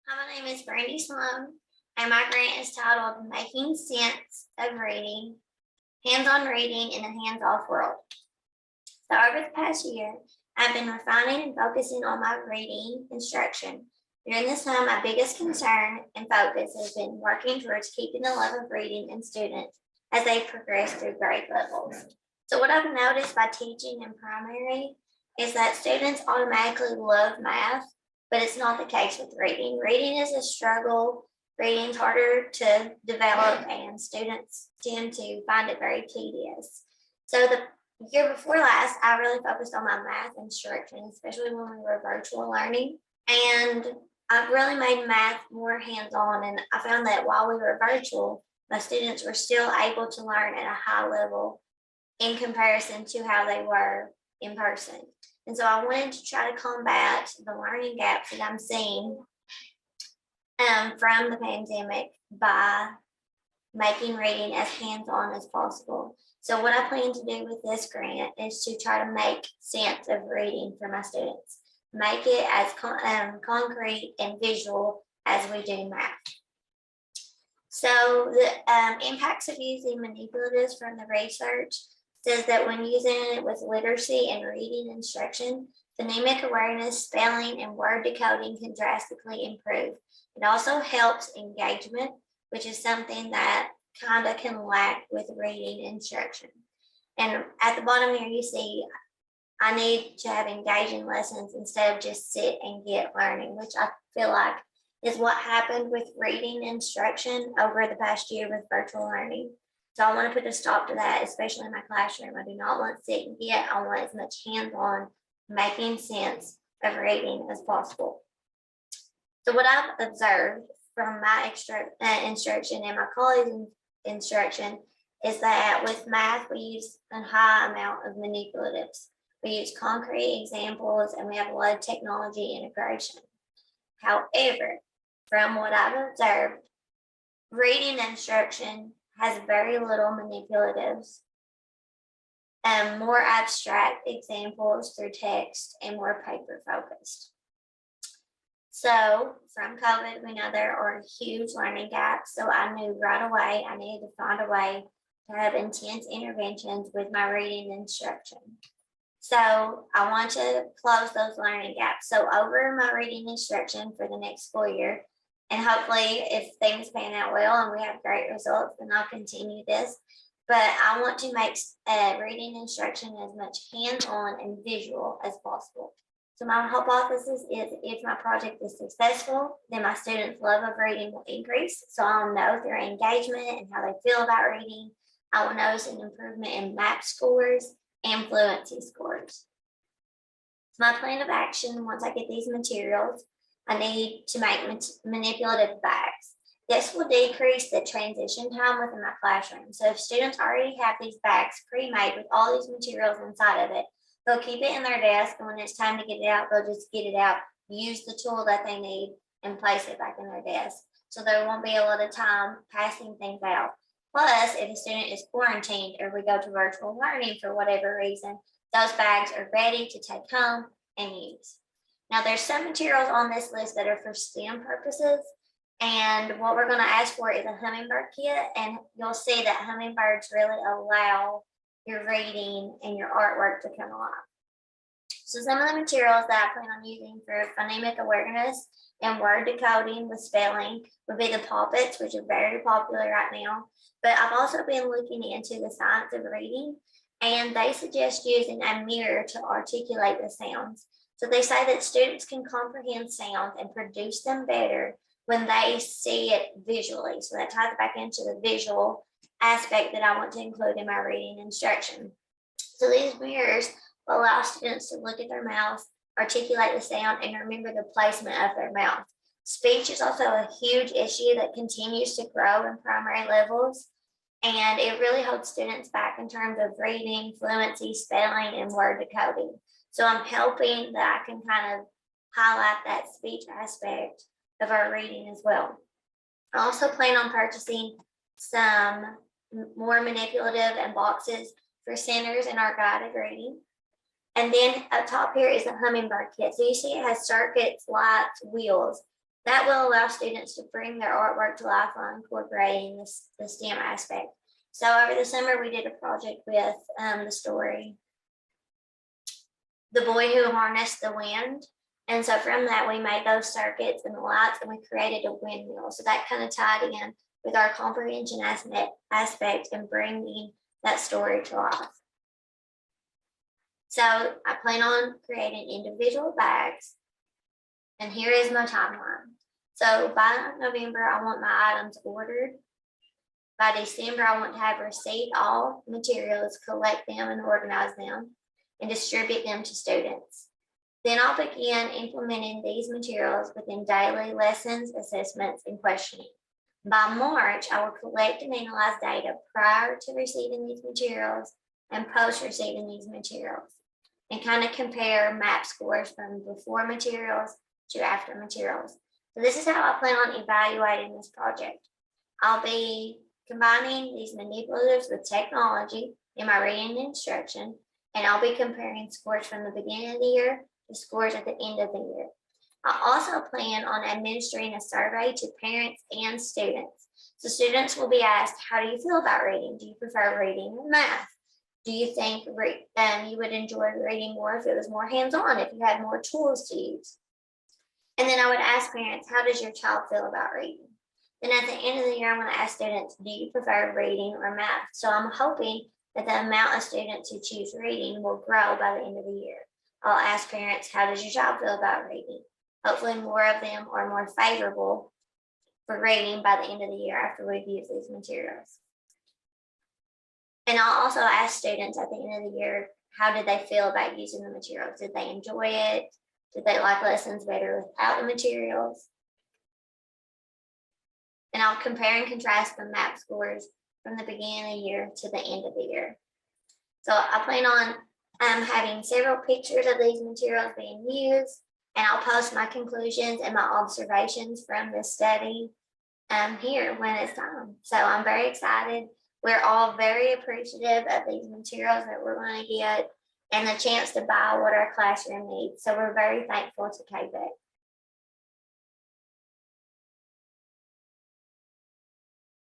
Hi, my name is Brandi Slone, and my grant is titled Making Sense of Reading, Hands-on Reading in a Hands-Off World. So over the past year, I've been refining and focusing on my reading instruction. During this time, my biggest concern and focus has been working towards keeping the love of reading in students as they progress through grade levels. So what I've noticed by teaching in primary is that students automatically love math, but it's not the case with reading. Reading is a struggle. Reading's harder to develop, and students tend to find it very tedious. So the year before last, I really focused on my math instruction, especially when we were virtual learning. And I've really made math more hands-on, and I found that while we were virtual, my students were still able to learn at a high level in comparison to how they were in person. And so I wanted to try to combat the learning gaps that I'm seeing from the pandemic by making reading as hands-on as possible. So what I plan to do with this grant is to try to make sense of reading for my students, make it as concrete and visual as we do math. So the impacts of using manipulatives from the research says that when using it with literacy and reading instruction, phonemic awareness, spelling, and word decoding can drastically improve. It also helps engagement, which is something that kind of can lack with reading instruction. And at the bottom here, you see, I need to have engaging lessons instead of just sit and get learning, which I feel like is what happened with reading instruction over the past year with virtual learning. So I want to put a stop to that, especially in my classroom. I do not want to sit and get. I want as much hands-on making sense of reading as possible. So what I've observed from my instruction and my colleagues' instruction is that with math, we use a high amount of manipulatives. We use concrete examples, and we have a lot of technology integration. However, from what I've observed, reading instruction has very little manipulatives and more abstract examples through text and more paper focused. So from COVID, we know there are huge learning gaps. So I knew right away I needed to find a way to have intense interventions with my reading instruction. So I want to close those learning gaps. So over my reading instruction for the next school year, and hopefully if things pan out well and we have great results, then I'll continue this. But I want to make reading instruction as much hands-on and visual as possible. So my hypothesis is if my project is successful, then my students' love of reading will increase. So I'll know their engagement and how they feel about reading. I will notice an improvement in MAP scores and fluency scores. So my plan of action, once I get these materials, I need to make manipulative bags. This will decrease the transition time within my classroom. So if students already have these bags pre-made with all these materials inside of it, they'll keep it in their desk, and when it's time to get it out, they'll just get it out, use the tool that they need, and place it back in their desk. So there won't be a lot of time passing things out. Plus, if a student is quarantined or we go to virtual learning for whatever reason, those bags are ready to take home and use. Now, there's some materials on this list that are for STEM purposes, and what we're going to ask for is a Hummingbird Kit, and you'll see that hummingbirds really allow your reading and your artwork to come alive. So some of the materials that I plan on using for phonemic awareness and word decoding with spelling would be the poppets, which are very popular right now. But I've also been looking into the science of reading, and they suggest using a mirror to articulate the sounds. So they say that students can comprehend sounds and produce them better when they see it visually. So that ties back into the visual aspect that I want to include in my reading instruction. So these mirrors will allow students to look at their mouth, articulate the sound, and remember the placement of their mouth. Speech is also a huge issue that continues to grow in primary levels, and it really holds students back in terms of reading, fluency, spelling, and word decoding. So I'm hoping that I can kind of highlight that speech aspect of our reading as well. I also plan on purchasing some more manipulative and boxes for centers in our guided reading. And then up top here is the Hummingbird Kit. So you see it has circuits, lights, wheels. That will allow students to bring their artwork to life while incorporating the STEM aspect. So over the summer, we did a project with the story, The Boy Who Harnessed the Wind. And so from that, we made those circuits and the lights, and we created a windmill. So that kind of tied in with our comprehension aspect and bringing that story to life. So I plan on creating individual bags. And here is my timeline. So by November, I want my items ordered. By December, I want to have received all materials, collect them and organize them, and distribute them to students. Then I'll begin implementing these materials within daily lessons, assessments, and questioning. By March, I will collect and analyze data prior to receiving these materials and post receiving these materials, and kind of compare MAP scores from before materials to after materials. So this is how I plan on evaluating this project. I'll be combining these manipulatives with technology in my reading and instruction, and I'll be comparing scores from the beginning of the year to scores at the end of the year. I also plan on administering a survey to parents and students. So students will be asked, how do you feel about reading? Do you prefer reading or math? Do you think you would enjoy reading more if it was more hands-on, if you had more tools to use? And then I would ask parents, how does your child feel about reading? Then at the end of the year, I'm going to ask students, do you prefer reading or math? So I'm hoping that the amount of students who choose reading will grow by the end of the year. I'll ask parents, how does your child feel about reading? Hopefully more of them are more favorable for reading by the end of the year after we've used these materials. And I'll also ask students at the end of the year, how did they feel about using the materials? Did they enjoy it? Did they like lessons better without the materials? And I'll compare and contrast the MAP scores from the beginning of the year to the end of the year. So I plan on having several pictures of these materials being used, and I'll post my conclusions and my observations from this study here when it's time. So I'm very excited. We're all very appreciative of these materials that we're going to get and the chance to buy what our classroom needs. So we're very thankful to KBEC.